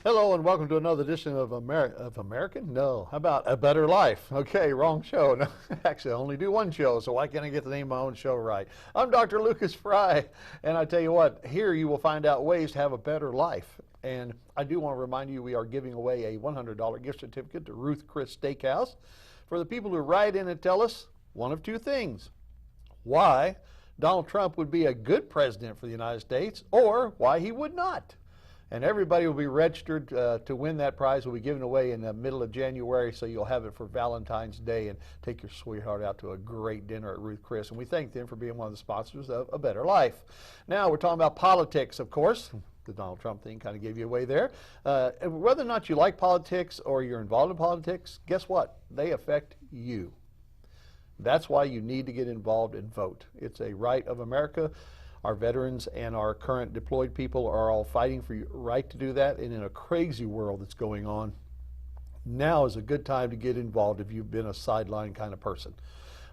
Hello and welcome to another edition of American? No, how about A Better Life? Okay, wrong show. No, actually, I only do one show, so why can't I get the name of my own show right? I'm Dr. Lucas Fry, and I tell you what, here you will find out ways to have a better life. And I do want to remind you we are giving away a $100 gift certificate to Ruth Chris Steakhouse for the people who write in and tell us one of two things: why Donald Trump would be a good president for the United States, or why he would not. And everybody will be registered to win that prize. We'll be giving away in the middle of January, so you'll have it for Valentine's Day and take your sweetheart out to a great dinner at Ruth Chris. And we thank them for being one of the sponsors of A Better Life. Now we're talking about politics, of course. The Donald Trump thing kind of gave you away there. And whether or not you like politics or you're involved in politics, guess what? They affect you. That's why you need to get involved and vote. It's a right of America. Our veterans and our current deployed people are all fighting for your right to do that. And in a crazy world that's going on, now is a good time to get involved if you've been a sideline kind of person.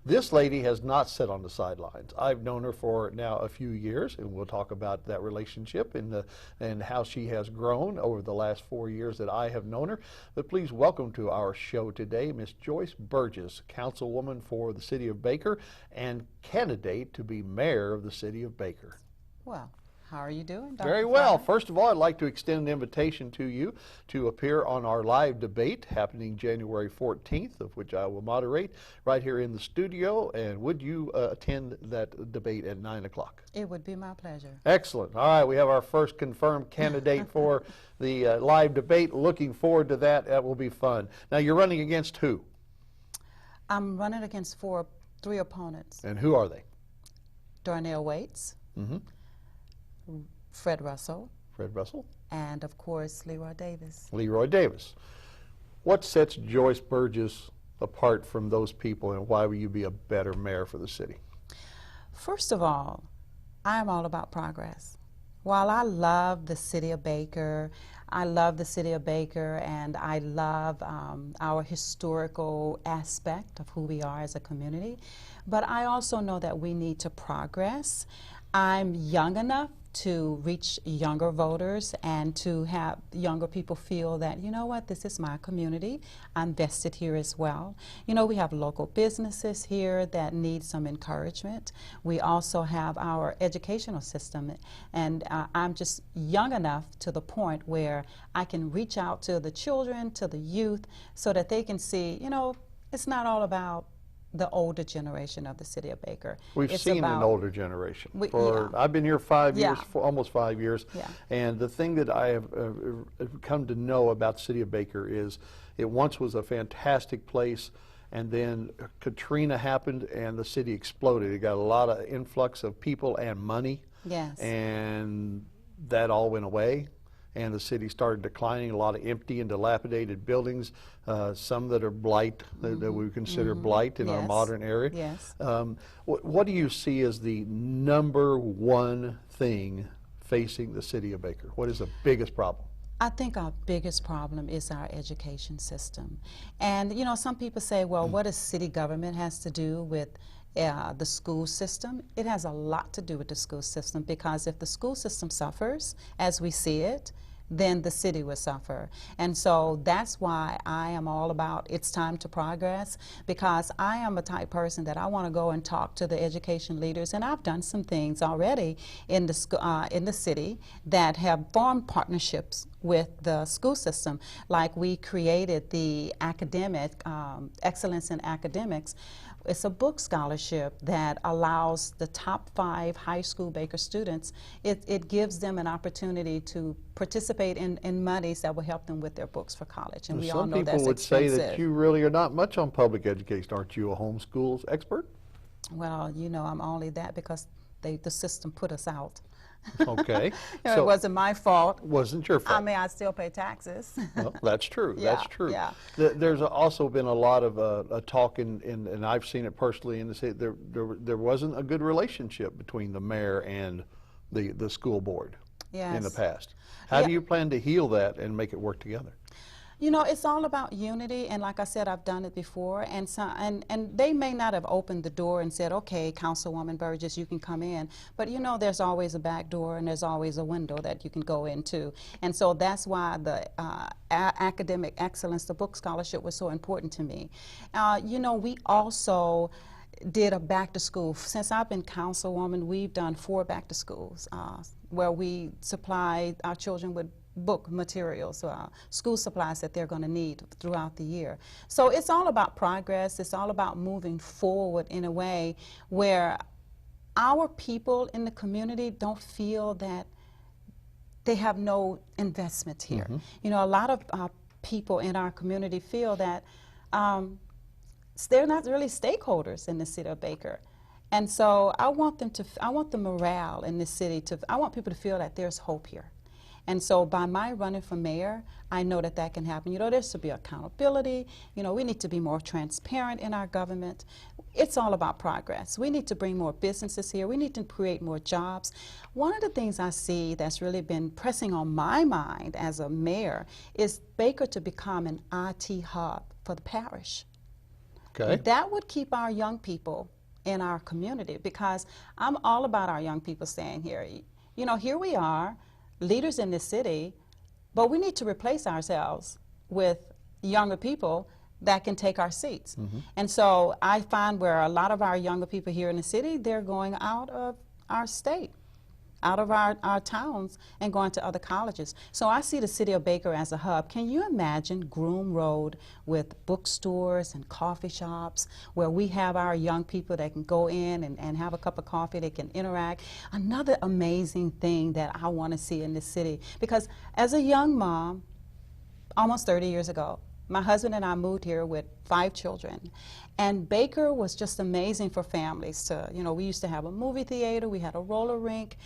This lady has not sat on the sidelines. I've known her for now a few years, and we'll talk about that relationship and how she has grown over the last 4 years that I have known her. But please welcome to our show today Miss Joyce Burges, councilwoman for the city of Baker and candidate to be mayor of the city of Baker. Well, how are you doing, Dr. Very well. Fry? First of all, I'd like to extend an invitation to you to appear on our live debate happening January 14th, of which I will moderate right here in the studio. And would you attend that debate at 9 o'clock? It would be my pleasure. Excellent. All right, we have our first confirmed candidate for the live debate. Looking forward to that. That will be fun. Now, you're running against who? I'm running against three opponents. And who are they? Darnell Waits, Fred Russell, and of course Leroy Davis. Leroy Davis. What sets Joyce Burges apart from those people, and why will you be a better mayor for the city? First of all, I am all about progress. While I love the city of Baker, and I love our historical aspect of who we are as a community, but I also know that we need to progress. I'm young enough to reach younger voters and to have younger people feel that, you know what, this is my community. I'm vested here as well. You know, we have local businesses here that need some encouragement. We also have our educational system, and I'm just young enough to the point where I can reach out to the children, to the youth, so that they can see, you know, it's not all about the older generation of the city of Baker. We've seen an older generation. Yeah. I've been here 5 years, almost 5 years, Yeah. and the thing that I have come to know about the city of Baker is it once was a fantastic place, and then Katrina happened and the city exploded. It got a lot of influx of people and money, Yes. and that all went away. And the city started declining, a lot of empty and dilapidated buildings, some that are blight, that we consider blight in our Yes. modern area. Yes. What do you see as the number one thing facing the city of Baker? What is the biggest problem? I think our biggest problem is our education system. And, you know, some people say, well, what does city government has to do with the school system? It has a lot to do with the school system, because if the school system suffers, as we see it, then the city will suffer. And so that's why I am all about it's time to progress, because I am a type person that I want to go and talk to the education leaders, and I've done some things already in the city that have formed partnerships with the school system. Like we created the academic, Excellence in Academics. It's a book scholarship that allows the top 5 high school Baker students, it gives them an opportunity to participate in monies that will help them with their books for college. And we all know that's expensive. Some people would say that you really are not much on public education. Aren't you a homeschool expert? Well, you know, I'm only that because the system put us out. Okay. So it wasn't my fault. Wasn't your fault. I mean, I still pay taxes. Well, that's true. Yeah, that's true. yeah. There's also been a lot of talk, and I've seen it personally in the city. There wasn't a good relationship between the mayor and the school board in the past. How do you plan to heal that and make it work together? You know, it's all about unity, and like I said, I've done it before, and so, and they may not have opened the door and said, okay, Councilwoman Burgess, you can come in, but you know, there's always a back door and there's always a window that you can go into, and so that's why the academic excellence, the book scholarship, was so important to me. You know, we also did a back to school. Since I've been councilwoman, we've done 4 back to schools where we supply our children with book materials, school supplies that they're going to need throughout the year. So it's all about progress. It's all about moving forward in a way where our people in the community don't feel that they have no investment here. Mm-hmm. You know, a lot of people in our community feel that they're not really stakeholders in the city of Baker. And so I want the morale in this city I want people to feel that there's hope here. And so by my running for mayor, I know that that can happen. You know, there should be accountability. You know, we need to be more transparent in our government. It's all about progress. We need to bring more businesses here. We need to create more jobs. One of the things I see that's really been pressing on my mind as a mayor is Baker to become an IT hub for the parish. Okay. That would keep our young people in our community, because I'm all about our young people staying here. You know, here we are, leaders in this city, but we need to replace ourselves with younger people that can take our seats. Mm-hmm. And so I find where a lot of our younger people here in the city, they're going out of our state, out of our towns, and going to other colleges. So I see the city of Baker as a hub. Can you imagine Groom Road with bookstores and coffee shops where we have our young people that can go in and have a cup of coffee, they can interact? Another amazing thing that I want to see in this city, because as a young mom, almost 30 years ago, my husband and I moved here with 5 children. And Baker was just amazing for families to, you know, we used to have a movie theater, we had a roller rink.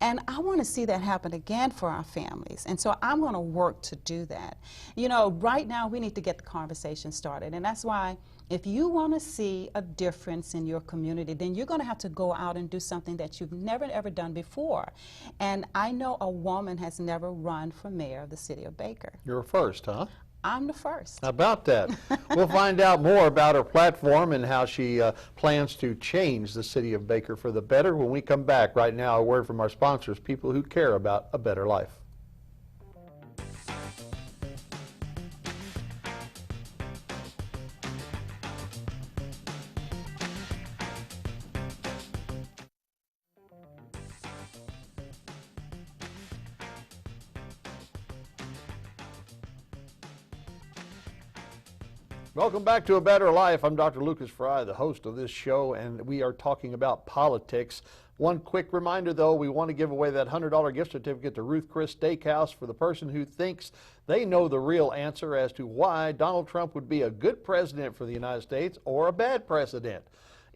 And I want to see that happen again for our families. And so I'm going to work to do that. You know, right now we need to get the conversation started. And that's why if you want to see a difference in your community, then you're going to have to go out and do something that you've never ever done before. And I know a woman has never run for mayor of the city of Baker. You're a first, huh? I'm the first. How about that? We'll find out more about her platform and how she plans to change the city of Baker for the better when we come back. Right now, a word from our sponsors, people who care about a better life. Welcome back to A Better Life. I'm Dr. Lucas Fry, the host of this show, and we are talking about politics. One quick reminder, though, we want to give away that $100 gift certificate to Ruth Chris Steakhouse for the person who thinks they know the real answer as to why Donald Trump would be a good president for the United States or a bad president.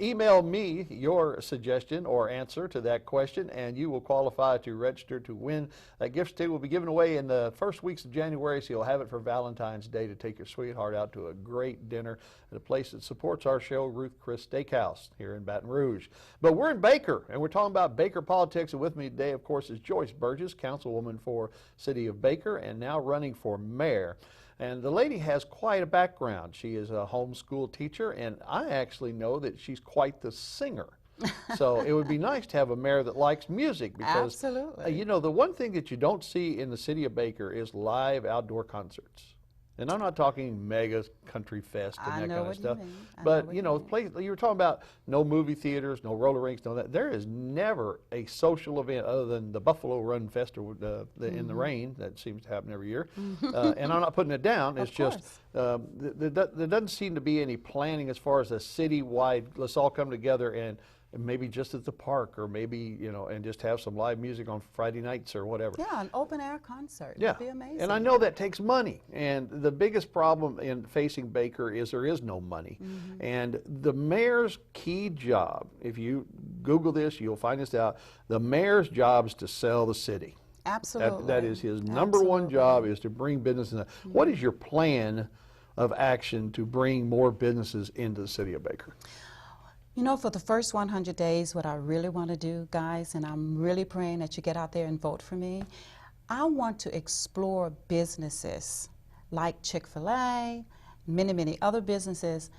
Email me your suggestion or answer to that question, and you will qualify to register to win. That gift certificate will be given away in the first weeks of January, so you'll have it for Valentine's Day to take your sweetheart out to a great dinner at a place that supports our show, Ruth Chris Steakhouse, here in Baton Rouge. But we're in Baker, and we're talking about Baker politics, and with me today, of course, is Joyce Burges, councilwoman for City of Baker, and now running for mayor. And the lady has quite a background. She is a homeschool teacher, and I actually know that she's quite the singer. So it would be nice to have a mayor that likes music, because Absolutely. you know, the one thing that you don't see in the city of Baker is live outdoor concerts. And I'm not talking mega country fest and that kind of stuff. But you know, you were talking about no movie theaters, no roller rinks, no that. There is never a social event other than the Buffalo Run Festival in the rain that seems to happen every year. And I'm not putting it down. It's just there doesn't seem to be any planning as far as a citywide. Let's all come together and maybe just at the park, or maybe, you know, and just have some live music on Friday nights or whatever. Yeah, an open air concert. Yeah, It'd be amazing. And I know that takes money, and the biggest problem in facing Baker is there is no money. And the mayor's key job, if you Google this, you'll find this out, the mayor's job is to sell the city. Absolutely. That is his number one job, is to bring business in. What is your plan of action to bring more businesses into the city of Baker? You know, for the first 100 days, what I really want to do, guys, and I'm really praying that you get out there and vote for me, I want to explore businesses like Chick-fil-A, many, many other businesses,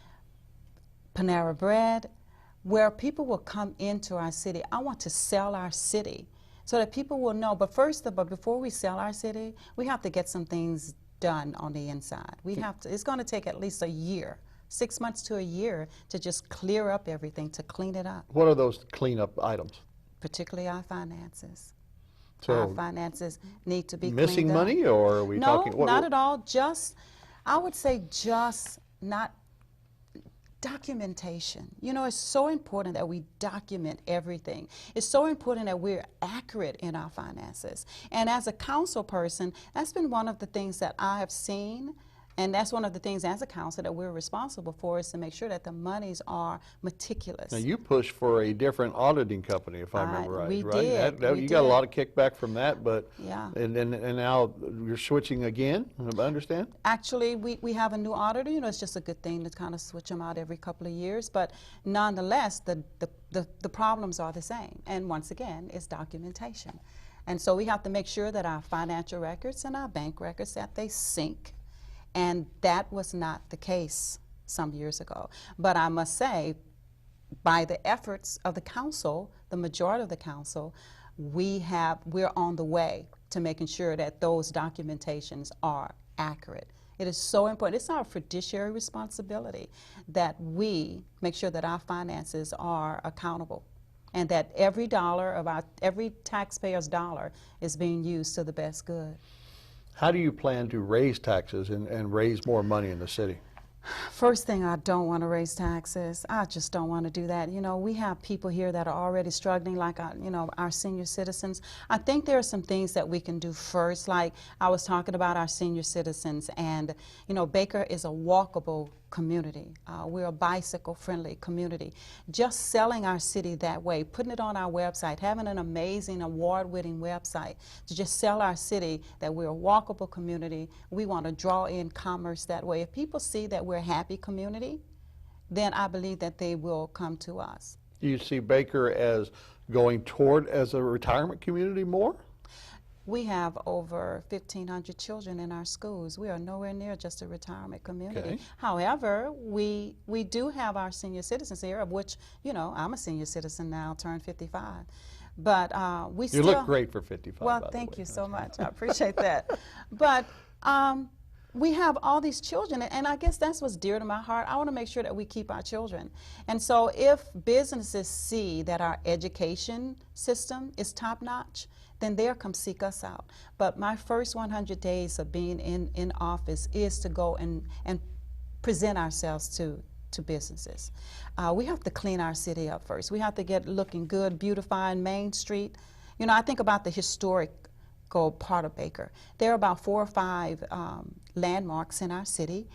Panera Bread, where people will come into our city. I want to sell our city so that people will know. But before we sell our city, we have to get some things done on the inside. We have to. It's going to take at least a year, 6 months to a year, to just clear up everything, to clean it up. What are those cleanup items? Particularly our finances. So our finances need to be missing cleaned up. money, or are we No, talking? not at all. Just, I would say, just not. Documentation. You know, it's so important that we document everything. It's so important that we're accurate in our finances. And as a council person, that's been one of the things that I have seen, and that's one of the things as a council that we're responsible for, is to make sure that the monies are meticulous. Now, you pushed for a different auditing company, if I remember right. We right? did. You got a lot of kickback from that, but yeah. And now you're switching again, I understand? Actually, we have a new auditor. You know, it's just a good thing to kind of switch them out every couple of years. But nonetheless, the problems are the same. And once again, it's documentation. And so we have to make sure that our financial records and our bank records, that they sync. And that was not the case some years ago. But I must say, by the efforts of the council, the majority of the council, we're on the way to making sure that those documentations are accurate. It is so important. It's our fiduciary responsibility that we make sure that our finances are accountable, and that every taxpayer's dollar is being used to the best good. How do you plan to raise taxes and raise more money in the city? First thing, I don't want to raise taxes. I just don't want to do that. You know, we have people here that are already struggling, like our senior citizens. I think there are some things that we can do first. Like I was talking about our senior citizens, and you know, Baker is a walkable community. We're a bicycle-friendly community. Just selling our city that way, putting it on our website, having an amazing award-winning website to just sell our city that we're a walkable community. We want to draw in commerce that way. If people see that we're a happy community, then I believe that they will come to us. Do you see Baker as going toward as a retirement community more? We have over 1,500 children in our schools. We are nowhere near just a retirement community. Okay. However, we do have our senior citizens here, of which, you know, I'm a senior citizen now, turned 55. But we still... You look great for 55, Well, by the thank way. you so much. I appreciate that. But we have all these children, and I guess that's what's dear to my heart. I want to make sure that we keep our children. And so if businesses see that our education system is top-notch, then they'll come seek us out. But my first 100 days of being in office is to go and present ourselves to businesses. We have to clean our city up first. We have to get looking good, beautifying Main Street. You know, I think about the historical part of Baker. There are about 4 or 5 landmarks in our city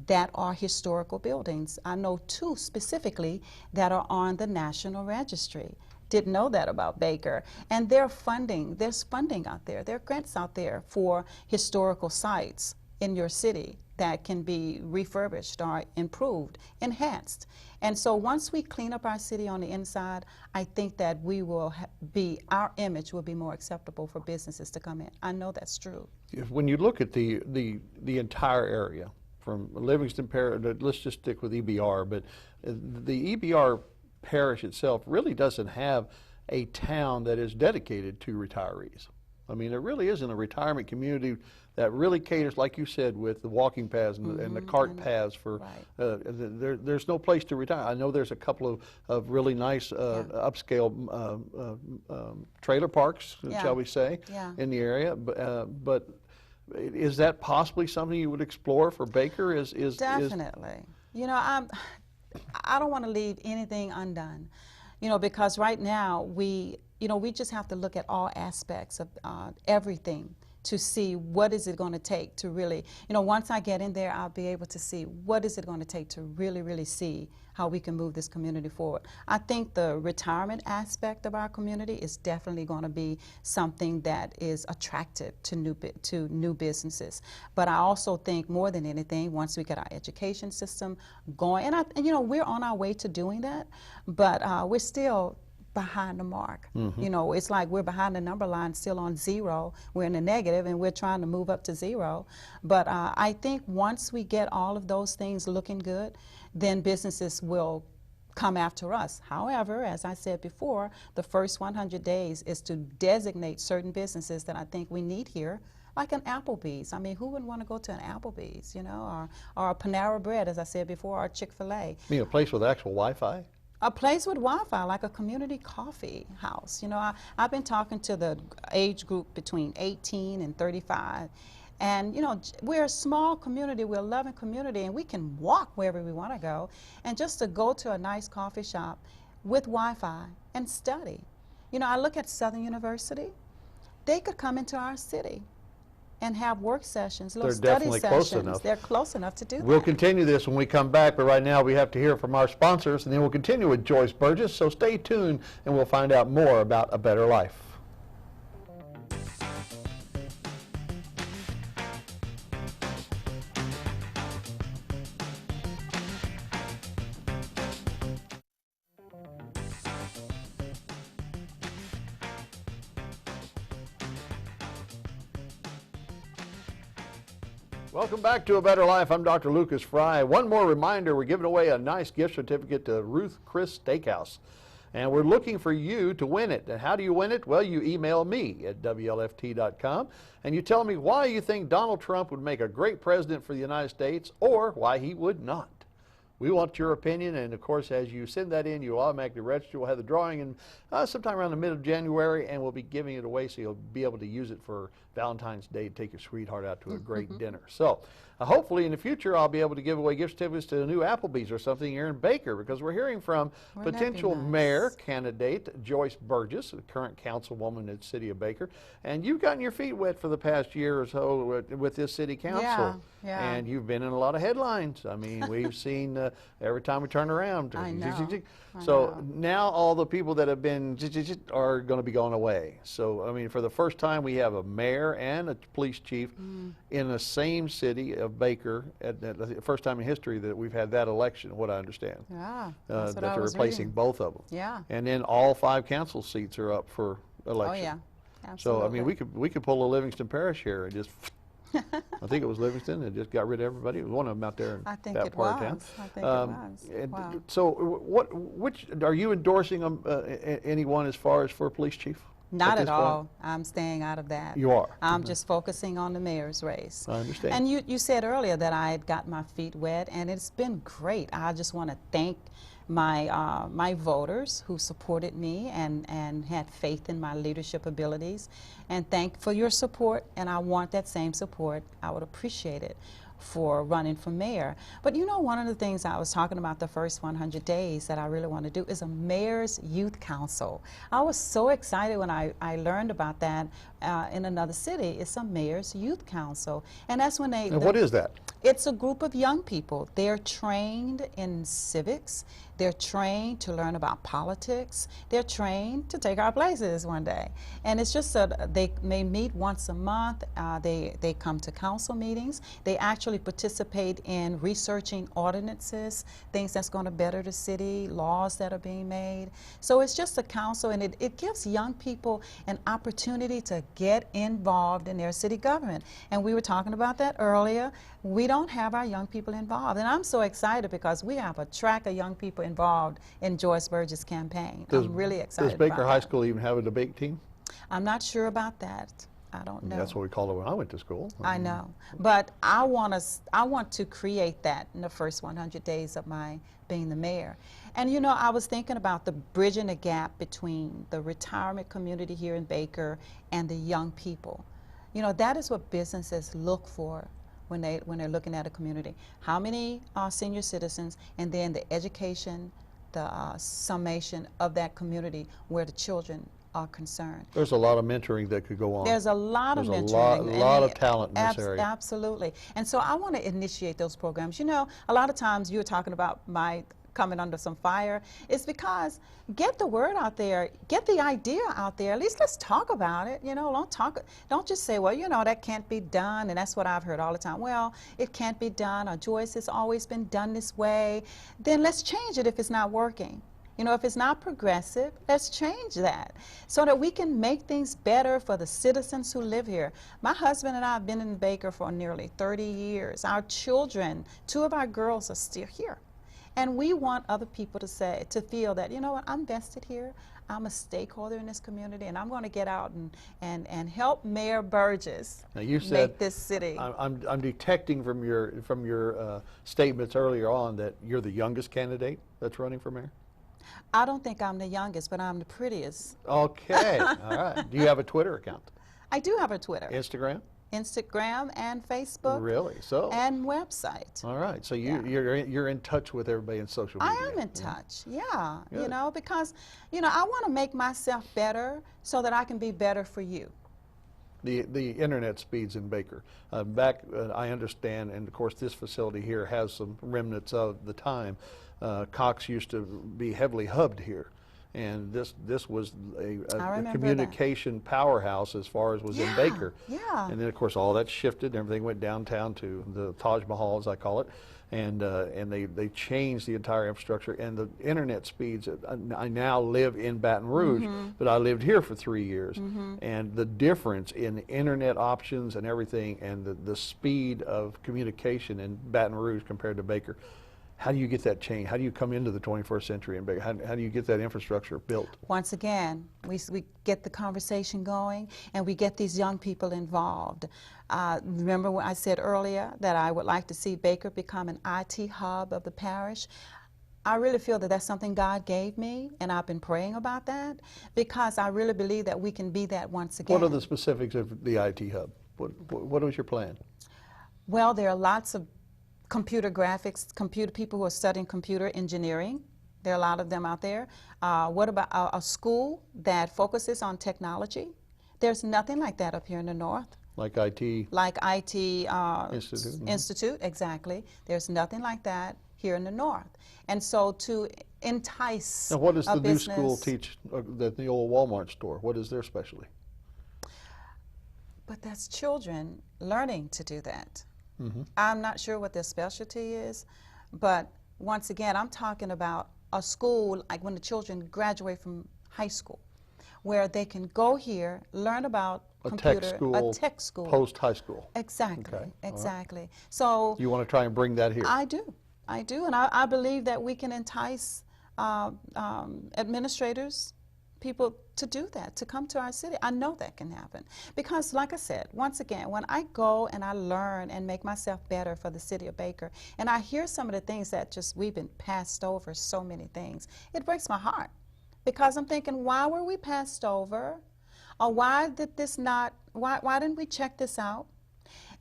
that are historical buildings. I know 2 specifically that are on the National Registry. Didn't know that about Baker. And there's funding out there. There are grants out there for historical sites in your city that can be refurbished or improved, enhanced. And so once we clean up our city on the inside, I think that we will our image will be more acceptable for businesses to come in. I know that's true. When you look at the entire area, from Livingston Parish, let's just stick with EBR, but the EBR parish itself really doesn't have a town that is dedicated to retirees. I mean, there really isn't a retirement community that really caters, like you said, with the walking paths and the cart paths for, right. There's no place to retire. I know there's a couple of really nice upscale trailer parks, shall we say, in the area, but is that possibly something you would explore for Baker? Definitely. You know, I don't want to leave anything undone, you know, because right now we just have to look at all aspects of everything to see what is it going to take to really, you know, once I get in there, I'll be able to see what is it going to take to really, really see how we can move this community forward. I think the retirement aspect of our community is definitely going to be something that is attractive to new businesses. But I also think more than anything, once we get our education system going, and you know, we're on our way to doing that, but we're still behind the mark. Mm-hmm. You know, it's like we're behind the number line, still on zero. We're in the negative, and we're trying to move up to zero. But I think once we get all of those things looking good, then businesses will come after us. However, as I said before, the first 100 days is to designate certain businesses that I think we need here, like an Applebee's. I mean, who wouldn't want to go to an Applebee's, you know, or a Panera Bread, as I said before, or Chick-fil-A. You mean a place with actual Wi-Fi? A place with Wi-Fi, like a community coffee house. You know, I've been talking to the age group between 18 and 35. And, you know, we're a small community, we're a loving community, and we can walk wherever we want to go. And just to go to a nice coffee shop with Wi-Fi and study. You know, I look at Southern University. They could come into our city and have work sessions, little study definitely sessions. close enough. They're close enough to do that. We'll continue this when we come back, but right now we have to hear from our sponsors, and then we'll continue with Joyce Burges. So stay tuned, and we'll find out more about a better life. Welcome back to A Better Life. I'm Dr. Lucas Fry. One more reminder, we're giving away a nice gift certificate to Ruth Chris Steakhouse. And we're looking for you to win it. And how do you win it? Well, you email me at WLFT.com and you tell me why you think Donald Trump would make a great president for the United States or why he would not. We want your opinion, and of course, as you send that in, you'll automatically register. We'll have the drawing in sometime around the mid of January, and we'll be giving it away so you'll be able to use it for Valentine's Day to take your sweetheart out to a great dinner. So hopefully in the future I'll be able to give away gift certificates to a new Applebee's or something here in Baker, because we're hearing from potential mayor candidate Joyce Burges, the current councilwoman at the city of Baker, and you've gotten your feet wet for the past year or so with this city council. Yeah. And you've been in a lot of headlines. I mean, we've seen every time we turn around. I know. So now all the people that have been are going to be going away. So, I mean, for the first time, we have a mayor and a police chief in the same city of Baker. At the first time in history that we've had that election, what I understand. Yeah, that they're replacing both of them. Yeah. And then all 5 council seats are up for election. Oh, yeah. Absolutely. So, I mean, we could pull a Livingston Parish here and just... I think it was Livingston that just got rid of everybody. It was one of them out there in that part of town. I think it was. Wow. So which are you endorsing anyone as far as for police chief? Not at all. I'm staying out of that. You are? I'm just focusing on the mayor's race. I understand. And you said earlier that I had got my feet wet, and it's been great. I just want to thank my voters who supported me and had faith in my leadership abilities, and thank for your support, and I want that same support. I would appreciate it for running for mayor. But you know, one of the things I was talking about the first 100 days that I really want to do is a mayor's youth council. I was so excited when I learned about that in another city. It's a mayor's youth council, and that's when they... And what is that? It's a group of young people. They're trained in civics. They're trained to learn about politics. They're trained to take our places one day. And it's just that they may meet once a month. They come to council meetings. They actually participate in researching ordinances, things that's going to better the city, laws that are being made. So it's just a council, and it gives young people an opportunity to get involved in their city government. And we were talking about that earlier. We don't have our young people involved. And I'm so excited because we have a track of young people involved in Joyce Burges' campaign. I'm really excited Does Baker about High that. School even have a debate team? I'm not sure about that. I don't know. That's what we called it when I went to school. I know. But I want to create that in the first 100 days of my being the mayor. And you know, I was thinking about the bridging the gap between the retirement community here in Baker and the young people. You know, that is what businesses look for when they're looking at a community. How many senior citizens, and then the education, the summation of that community where the children are concerned. There's a lot of mentoring that could go on. There's a lot of mentoring. There's a lot of talent in this area. Absolutely. And so I want to initiate those programs. You know, a lot of times you're talking about my coming under some fire. It's because get the word out there, get the idea out there. At least let's talk about it. You know, don't just say, well, you know, that can't be done. And that's what I've heard all the time. Well, it can't be done, or Joyce, it's always been done this way. Then let's change it if it's not working. You know, if it's not progressive, let's change that so that we can make things better for the citizens who live here. My husband and I have been in Baker for nearly 30 years. Our children, 2 of our girls are still here. And we want other people to feel that, you know what, I'm vested here. I'm a stakeholder in this community, and I'm going to get out and help Mayor Burges now you said, make this city. I'm detecting from your statements earlier on that you're the youngest candidate that's running for mayor. I don't think I'm the youngest, but I'm the prettiest. Okay, all right. Do you have a Twitter account? I do have a Twitter. Instagram? Instagram and Facebook. Really? So? And website. All right. So Yeah. you're in touch with everybody in social media. I am in touch, yeah. You Good. know, because, you know, I want to make myself better so that I can be better for you. The internet speeds in Baker. I understand, and of course this facility here has some remnants of the time. Cox used to be heavily hubbed here, and this was a communication powerhouse as far as was in Baker. Yeah. And then of course all that shifted, and everything went downtown to the Taj Mahal, as I call it, and they changed the entire infrastructure and the internet speeds. I now live in Baton Rouge, but I lived here for 3 years, and the difference in internet options and everything, and the speed of communication in Baton Rouge compared to Baker. How do you get that change? How do you come into the 21st century in Baker? How do you get that infrastructure built? Once again, we get the conversation going, and we get these young people involved. Remember what I said earlier, that I would like to see Baker become an IT hub of the parish? I really feel that that's something God gave me, and I've been praying about that, because I really believe that we can be that once again. What are the specifics of the IT hub? What was your plan? Well, there are lots of computer graphics, people who are studying computer engineering. There are a lot of them out there. What about a school that focuses on technology? There's nothing like that up here in the north. Like IT? Like IT Institute. Institute, exactly. There's nothing like that here in the north. And so to entice Now what does the business, new school teach, the old Walmart store? What is their specialty? But that's children learning to do that. I'm not sure what their specialty is, but once again, I'm talking about a school like when the children graduate from high school, where they can go here, learn about computer, a tech school. Post-high school. Exactly, Okay. exactly. Right. So you want to try and bring that here? I do, and I believe that we can entice administrators, people to do that, to come to our city. I know that can happen. Because like I said, once again, when I go and I learn and make myself better for the city of Baker, and I hear some of the things that we've been passed over, so many things, it breaks my heart. Because I'm thinking, why were we passed over? Or why did this not, why didn't we check this out?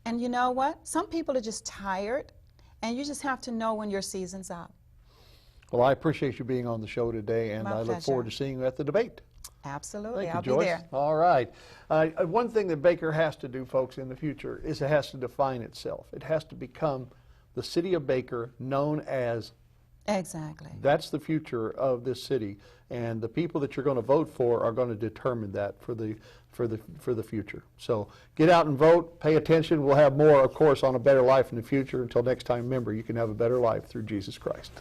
And you know what? Some people are just tired, and you just have to know when your season's up. Well, I appreciate you being on the show today, and I look forward to seeing you at the debate. Absolutely. Thank you, I'll Joyce. be there. All right. One thing that Baker has to do, folks, in the future is it has to define itself. It has to become the city of Baker, known as. Exactly. That's the future of this city, and the people that you're going to vote for are going to determine that for the future. So get out and vote. Pay attention. We'll have more, of course, on A Better Life in the future. Until next time, remember, you can have a better life through Jesus Christ.